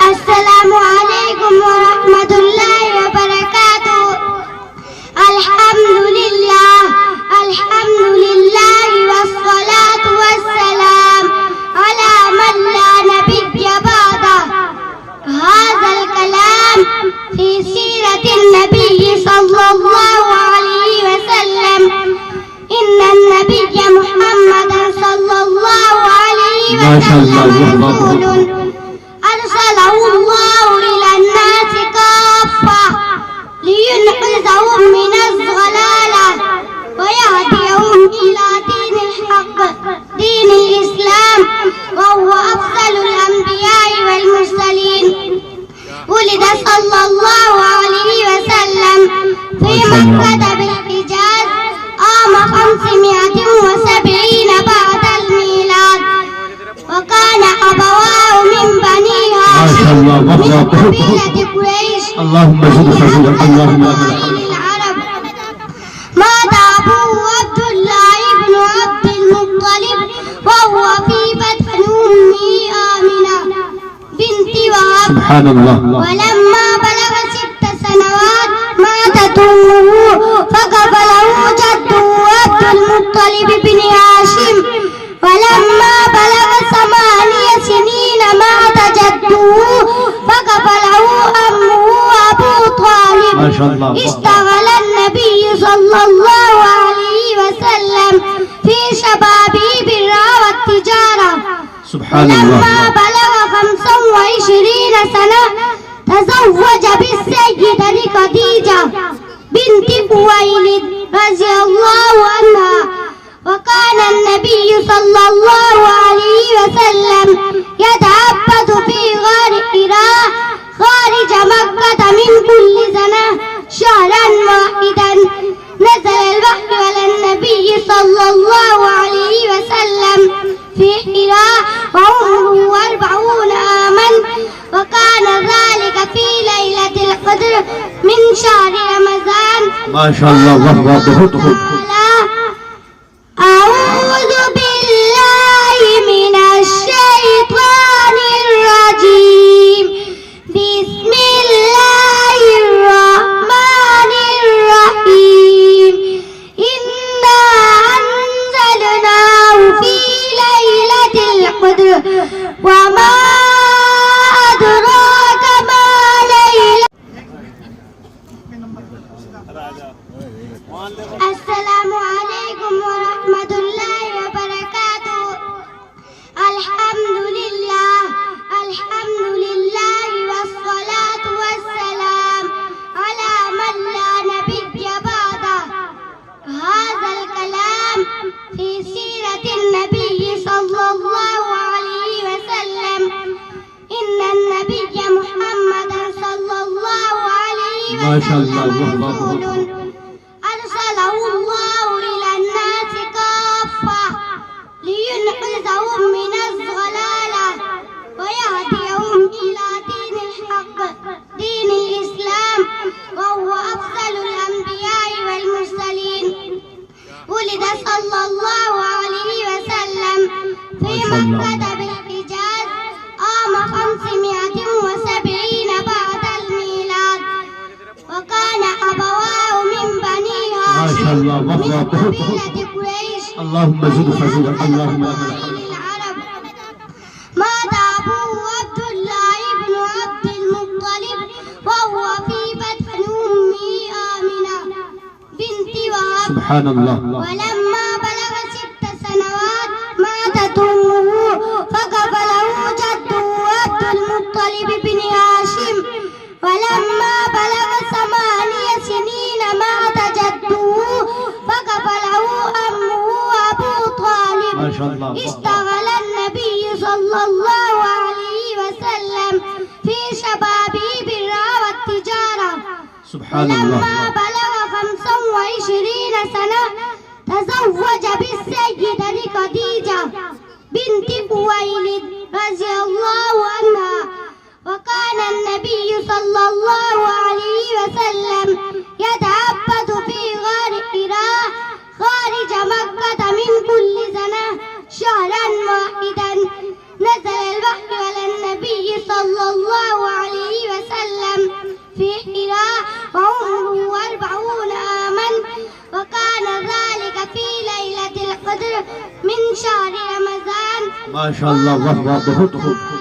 अस्सलामु अलैकुम व रहमतुल्लाहि व बरकातुहू। अल्हम्दुलिल्लाह वस्सलातु वस्सलाम अला मन ला नबिय्य बअदा। हाज़ल कलाम फी सीरतिन नबिय्य सल्लल्लाहु अलैहि वसल्लम। इन्नन नबिय्य मुहम्मदन सल्लल्लाहु अलैहि वसल्लम रसूलुन अरसलहु अल्लाहु इलन नासि काफ़्फ़ा लियुनक़िज़हुम मिनज़ ज़लाला व यहदियहुम इला दीनिल हक़्क़ दीनिल इस्लाम व हुवा अफ़ज़लुल अंबिया'i वल मुरसलीन। वुलिद सल्लल्लाहु अलैहि वसल्लम फी मक्का बिल हिजाज़ आम 570 बअदल मीलाद व काना अबवाहु मिन बनी हाशिम मिन क़बीलति कुरैश। اللهم زد فضيلة اللهم العرب مات أبوه عبد الله بن عبد المطلب وهو في بطن أمه آمنة بنت وهب. سبحان الله. ولما بلغ 6 سنوات ماتت أمه فكفله جده عبد المطلب بن هاشم. ولما بلغ 8 سنين مات جده فكفله عمه أبو طالب. ما شاء الله. اشتغل النبي صلى الله عليه وسلم في شبابه بالرعي والتجارة. سبحان الله. لما بلغ 25 سنة تزوج بالسيدة خديجة بنت خويلد رضي الله عنها. وكان النبي صلى الله عليه وسلم يتعبد في غار حراء خارج مكة من كل سنة شهرا واحدا. نزل الوحي على النبي صلى الله عليه وسلم في حراء وعمره 40 عاما. وكان ذلك في ليلة القدر من شهر رمضان. ما شاء الله. وهو أعوذ بالله من الشيطان الرجيم. بسم الله الرحمن الرحيم. إنا أنزلناه في ليلة القدر وما أدراك ما ليلة. السلام عليكم ورحمة الله وبركاته. الحمد لله والصلاة والسلام على من لا نبي بعده. هذا الكلام في سيرة النبي صلى الله عليه وسلم. إن النبي محمدا صلى الله عليه وسلم رسول أرسله الله إلى الناس كافة لينقذهم من الضلالة ويهديهم إلى دين الحق دين الإسلام وهو أفضل الأنبياء والمرسلين. ولد صلى الله عليه وسلم في مكة بالحجاز عام 570 بعد الميلاد. وكان أبواه من بني هاشم من قبيلة قريش. اللهم زد فضيلة اللهم العرب مات أبوه عبد الله بن عبد المطلب وهو في بطن أمه آمنة بنت وهب. سبحان الله. ولما بلغ 6 سنوات ماتت أمه فكفله جده عبد المطلب بن هاشم. ولما بلغ 8 سنين مات جده فكفله عمه أبو طالب. ما شاء الله. اشتغل النبي صلى الله عليه وسلم في شبابه بالرعي والتجارة. سبحان الله. لما بلغ 25 سنة تزوج بالسيدة خديجة بنت خويلد رضي الله عنها. وكان النبي صلى الله عليه وسلم يتعبد في غار حراء خارج مكة من كل سنة شهرا واحدا. نزل صلى الله عليه وسلم في حراء وعمره 40 عاما وكان ذلك في ليلة القدر من شهر رمضان ما شاء الله، वाह वाह, बहुत खूब.